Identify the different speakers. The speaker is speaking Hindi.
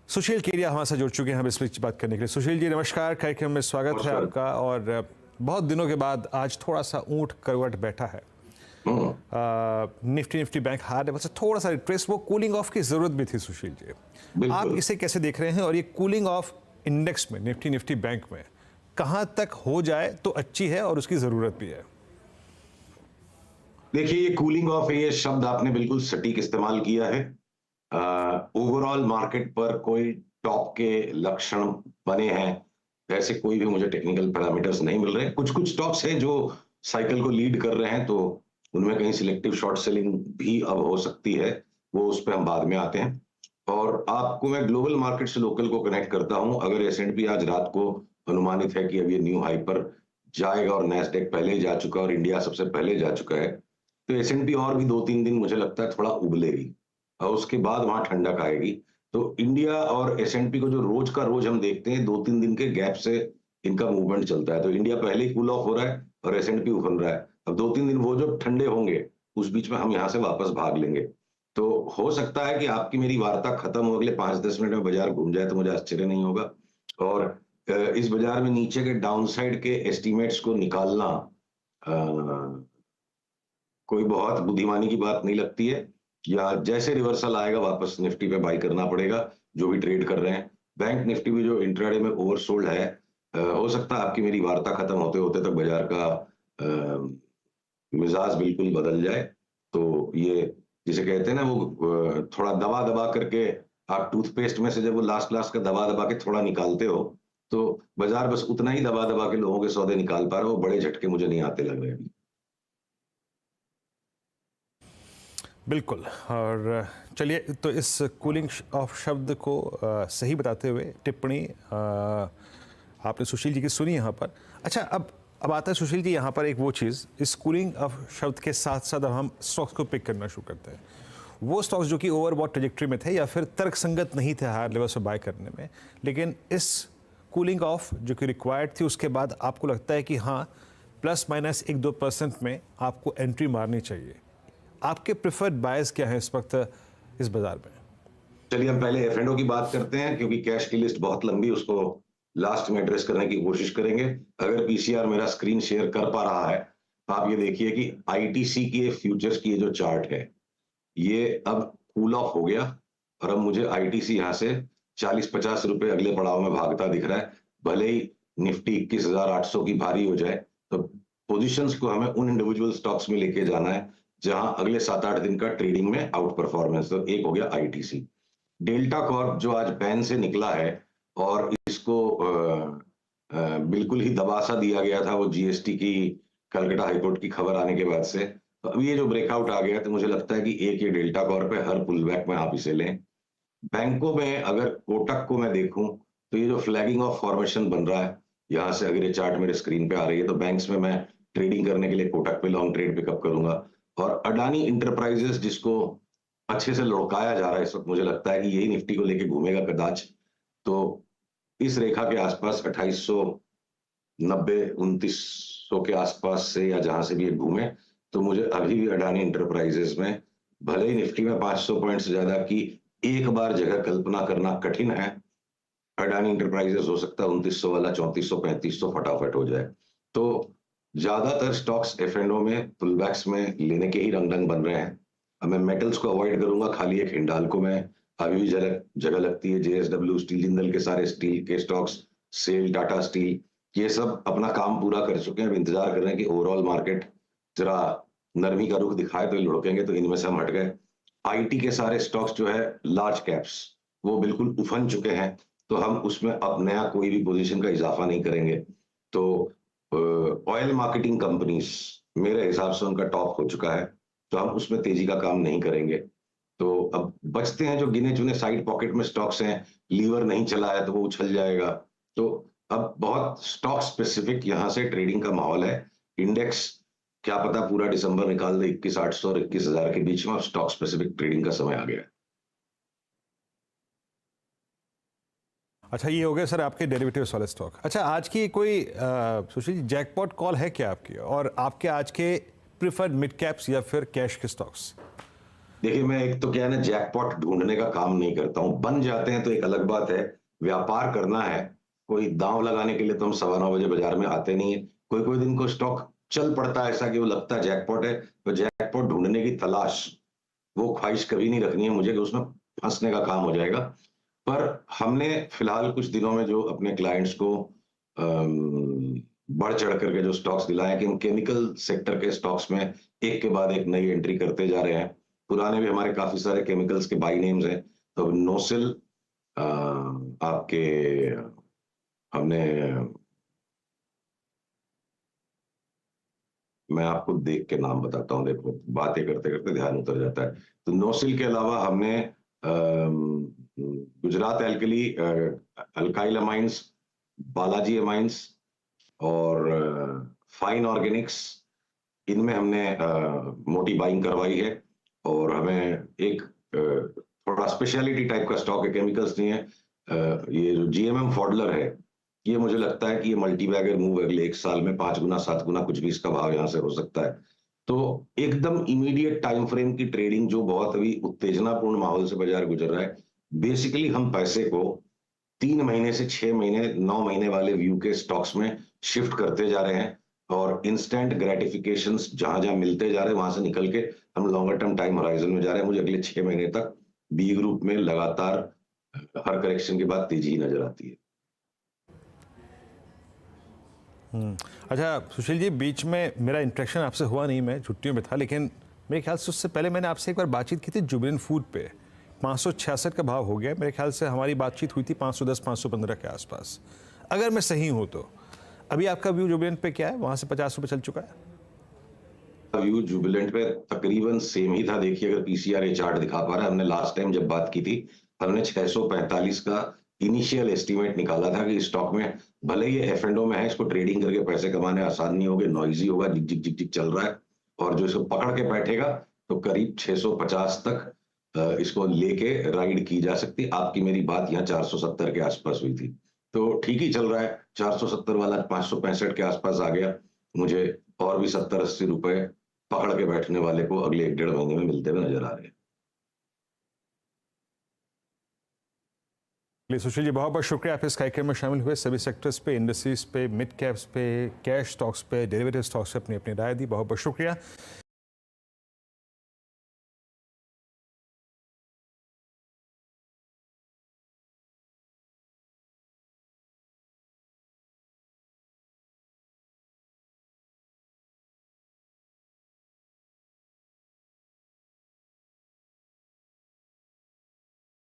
Speaker 1: सुशील केरिया हमारे साथ जुड़ चुके हैं हम इस बीच बात करने के लिए। सुशील जी नमस्कार, कार्यक्रम में स्वागत है आपका। और बहुत दिनों के बाद आज थोड़ा सा ऊंट करवट बैठा है। निफ्टी बैंक हार है, थोड़ा सा रिट्रेस, वो कूलिंग ऑफ की जरूरत भी थी। सुशील जी आप इसे कैसे देख रहे हैं, और ये कूलिंग ऑफ इंडेक्स में निफ्टी बैंक में कहां तक हो जाए तो अच्छी है और उसकी जरूरत भी है?
Speaker 2: देखिए, ये कूलिंग ऑफ है, ये शब्द आपने बिल्कुल सटीक इस्तेमाल किया है। ओवरऑल मार्केट पर कोई टॉप के लक्षण बने हैं ऐसे कोई भी मुझे टेक्निकल पैरामीटर्स नहीं मिल रहे। कुछ कुछ स्टॉक्स हैं जो साइकिल को लीड कर रहे हैं, तो उनमें कहीं सिलेक्टिव शॉर्ट सेलिंग भी अब हो सकती है, वो उस पर हम बाद में आते हैं। और आपको मैं ग्लोबल मार्केट से लोकल को कनेक्ट करता हूं। अगर एसएनपी आज रात को अनुमानित है कि अब ये न्यू हाई पर जाएगा, और नैस्डैक पहले ही जा चुका और इंडिया सबसे पहले जा चुका है, तो एसएनपी और भी 2-3 दिन मुझे लगता है थोड़ा उबलेगी और उसके बाद वहां ठंडक आएगी। तो इंडिया और एसएनपी को जो रोज का रोज हम देखते हैं, 2-3 दिन के गैप से इनका मूवमेंट चलता है। तो इंडिया पहले ही कूल ऑफ हो रहा है और एसएनपी उफन रहा है। अब 2-3 दिन वो जो ठंडे होंगे, उस बीच में हम यहाँ से वापस भाग लेंगे। तो हो सकता है कि आपकी मेरी वार्ता खत्म हो अगले 5-10 मिनट में बाजार घूम जाए, तो मुझे आश्चर्य नहीं होगा। और इस बाजार में नीचे के डाउनसाइड के एस्टिमेट्स को निकालना कोई बहुत बुद्धिमानी की बात नहीं लगती है। या जैसे रिवर्सल आएगा वापस निफ्टी पे बाई करना पड़ेगा, जो भी ट्रेड कर रहे हैं। बैंक निफ्टी भी जो इंट्राडे में ओवरसोल्ड है, हो सकता है आपकी मेरी वार्ता खत्म होते होते तक बाजार का मिजाज बिल्कुल बदल जाए। तो ये जिसे कहते हैं ना, वो थोड़ा दबा दबा करके, आप टूथपेस्ट में से जब वो लास्ट का दबा दबा के थोड़ा निकालते हो, तो बाजार बस उतना ही दबा दबा के लोगों के सौदे निकाल पा रहे हो। बड़े झटके मुझे नहीं आते लग रहे अभी।
Speaker 1: बिल्कुल। और चलिए, तो इस कूलिंग ऑफ शब्द को सही बताते हुए टिप्पणी आपने सुशील जी की सुनी यहाँ पर। अच्छा, अब आता है सुशील जी यहाँ पर एक वो चीज़, इस कूलिंग ऑफ शब्द के साथ साथ अब हम स्टॉक्स को पिक करना शुरू करते हैं। वो स्टॉक्स जो कि ओवरबॉट ट्रेजेक्ट्री में थे या फिर तर्कसंगत नहीं थे हायर लेवल से बाय करने में, लेकिन इस कूलिंग ऑफ जो कि रिक्वायर्ड थी, उसके बाद आपको लगता है कि हाँ, प्लस माइनस 1-2% में आपको एंट्री मारनी चाहिए। आपके प्रेफर्ड बायर्स क्या है इस वक्त इस बाजार में?
Speaker 2: चलिए, हम पहले एफ एंड ओ की बात करते हैं, क्योंकि कैश की लिस्ट बहुत लंबी, उसको लास्ट में एड्रेस करने की कोशिश करेंगे। अगर पीसीआर मेरा स्क्रीन शेयर कर पा रहा है, तो आप ये देखिए कि आईटीसी की फ्यूचर्स की जो चार्ट है, ये अब कूल ऑफ हो गया और अब मुझे आईटीसी यहां से 40-50 रुपए अगले पड़ाव में भागता दिख रहा है। भले ही निफ्टी 21,800 की भारी हो जाए, तो पोजीशंस को हमें उन इंडिविजुअल स्टॉक्स में लेके जाना है जहां अगले 7-8 दिन का ट्रेडिंग में आउट परफॉर्मेंस। तो एक हो गया आईटीसी। डेल्टा कॉर्प जो आज बैन से निकला है और इसको बिल्कुल ही दबा सा दिया गया था, वो जीएसटी की कलकत्ता हाईकोर्ट की खबर आने के बाद से, तो अब ये जो ब्रेकआउट आ गया, तो मुझे लगता है कि एक ये डेल्टा कॉर्प है, हर पुल बैक में आप इसे लें। बैंकों में अगर कोटक को मैं देखूं, तो ये जो फ्लैगिंग ऑफ फॉर्मेशन बन रहा है, यहां से अगर ये चार्ट मेरे स्क्रीन पे आ रही है, तो बैंक्स में मैं ट्रेडिंग करने के लिए कोटक पे लॉन्ग ट्रेड पिकअप करूंगा। और अडानी इंटरप्राइजेस, जिसको अच्छे से लुढ़काया जा रहा है इस वक्त, मुझे लगता है कि यही निफ्टी को लेके घूमेगा कदाच। तो इस रेखा के आसपास 2890, 2900 के आसपास से, या जहां से भी ये घूमे, तो मुझे अभी भी अडानी इंटरप्राइजेस में, भले ही निफ्टी में 500 पॉइंट से ज्यादा की एक बार जगह कल्पना करना कठिन है, अडानी इंटरप्राइजेस हो सकता है 2900 वाला 3400 3500 फटाफट हो जाए। तो ज्यादातर स्टॉक्स एफ एंड ओ में पुलबैक्स में लेने के ही रंग बन रहे हैं। अब मैं मेटल्स को अवॉइड करूंगा, खाली एक हिंडाल्को में अभी भी जगह लगती है। जेएसडब्ल्यू स्टील, जिंदल के सारे स्टील के स्टॉक्स, सेल, टाटा स्टील, ये सब अपना काम पूरा कर चुके हैं। अब इंतजार कर रहे हैं कि ओवरऑल मार्केट जरा नरमी का रुख दिखाए, तो लुढ़केंगे, तो इनमें से हम हट गए। आईटी के सारे स्टॉक्स जो है लार्ज कैप्स, वो बिल्कुल उफन चुके हैं, तो हम उसमें अब नया कोई भी पोजीशन का इजाफा नहीं करेंगे। तो ऑयल मार्केटिंग कंपनीज मेरे हिसाब से उनका टॉप हो चुका है, तो हम उसमें तेजी का काम नहीं करेंगे। तो अब बचते हैं जो गिने चुने साइड पॉकेट में स्टॉक्स हैं। लीवर नहीं चला है तो वो उछल जाएगा। तो अब बहुत स्टॉक स्पेसिफिक यहां से ट्रेडिंग का माहौल है। इंडेक्स क्या पता पूरा दिसंबर निकाल दे 21,800 और 21,000 के बीच में। स्टॉक स्पेसिफिक ट्रेडिंग का समय आ गया है।
Speaker 1: अच्छा, ये हो गया सर आपके डेरिवेटिव्स वाले स्टॉक। अच्छा, आज की कोई सुशील जी जैकपॉट कॉल है क्या आपकी, और आपके आज के प्रिफर्ड मिड कैप्स या फिर कैश के स्टॉक्स?
Speaker 2: देखिए, मैं एक तो क्या है ना, जैकपॉट ढूँढने का काम नहीं करता हूँ। बन जाते हैं तो एक अलग बात है, व्यापार करना है, कोई दाँव लगाने के लिए तो हम सवा 9 बजे बाज़ार में आते नहीं हैं। कोई-कोई दिन को स्टॉक चल पड़ता है ऐसा कि वो लगता है जैकपॉट है, तो जैकपॉट ढूँढने की तलाश, वो ख्वाहिश कभी नहीं रखनी है मुझे कि उसमें फँसने का काम हो जाएगा। पर हमने फिलहाल कुछ दिनों में जो अपने क्लाइंट्स को बढ़-चढ़ कर के जो स्टॉक्स दिलाए हैं कि हम केमिकल सेक्टर के स्टॉक्स में एक के बाद एक नई एंट्री करते जा रहे हैं। पुराने भी हमारे काफ़ी सारे केमिकल्स के बाय नेम्स हैं। तो नोसिल आपके हमने मैं आपको देख के नाम बताता हूँ, देखो बातें करते-करते ध्यान उतर जाता है। तो नोसिल के अलावा हमने Gujarat alkali alkyl amines, Balaji amines और फाइन ऑर्गेनिक्स, इनमें हमने मोटी बाइंग करवाई है और हमें एक थोड़ा स्पेशलिटी टाइप का स्टॉक है, केमिकल्स नहीं है। ये जो जीएमएम फॉडलर है, ये मुझे लगता है कि ये मल्टी बैगर मूव अगले 1 साल में 5 गुना 7 गुना कुछ भी इसका भाव यहाँ से हो सकता है। तो एकदम इमीडिएट टाइम फ्रेम की ट्रेडिंग जो बहुत अभी उत्तेजनापूर्ण माहौल से बाजार गुजर रहा है, बेसिकली हम पैसे को 3 महीने से 6 महीने, 9 महीने वाले व्यू के स्टॉक्स में शिफ्ट करते जा रहे हैं और इंस्टेंट ग्रेटिफिकेशंस जहां-जहां मिलते जा रहे हैं, वहां से निकल के हम लॉन्गर टर्म टाइम होराइजन में जा रहे हैं। मुझे अगले 6 महीने तक बी ग्रुप में लगातार हर करेक्शन के बाद तेजी ही नजर आती है।
Speaker 1: अच्छा सुशील जी, बीच में मेरा इंटरेक्शन आपसे हुआ नहीं, मैं छुट्टियों में था, लेकिन मेरे ख्याल से उससे पहले मैंने आपसे एक बार बातचीत की थी जुबिलेंट फूड पे। 566 का भाव हो गया, मेरे ख्याल से हमारी बातचीत हुई थी 510 515 के आसपास, अगर मैं सही हूँ तो। अभी आपका व्यू जुबिलेंट पे क्या है? वहाँ से 50 रुपये चल चुका है।
Speaker 2: व्यू जुबिलेंट पे तकरीबन सेम ही था। देखिए, अगर पीसीआर ये चार्ट दिखा पा रहा है, हमने लास्ट टाइम जब बात की थी, हमने 645 का इनिशियल एस्टीमेट निकाला था कि स्टॉक में भले ही एफ एंड ओ में है, इसको ट्रेडिंग करके पैसे कमाने आसान नहीं होंगे, नॉइजी होगा, जिक जिक जिक जिक चल रहा है, और जो इसको पकड़ के बैठेगा तो करीब 650 तक इसको लेके राइड की जा सकती है। आपकी मेरी बात यहाँ 470 के आसपास हुई थी, तो ठीक ही चल रहा है। 470 वाला 565 के आसपास आ गया, मुझे और भी 70-80 रुपए पकड़ के बैठने वाले को अगले 1 डेढ़ महीने में मिलते हुए नजर आ रहे हैं।
Speaker 1: चलिए सुशील जी, बहुत बहुत शुक्रिया आप इस कार्यक्रम में शामिल हुए, सभी सेक्टर्स पे, इंडस्ट्रीज पे, मिड कैप्स पे, कैश स्टॉक्स पे, डेरिवेटिव स्टॉक्स पे अपनी अपनी राय दी। बहुत बहुत शुक्रिया।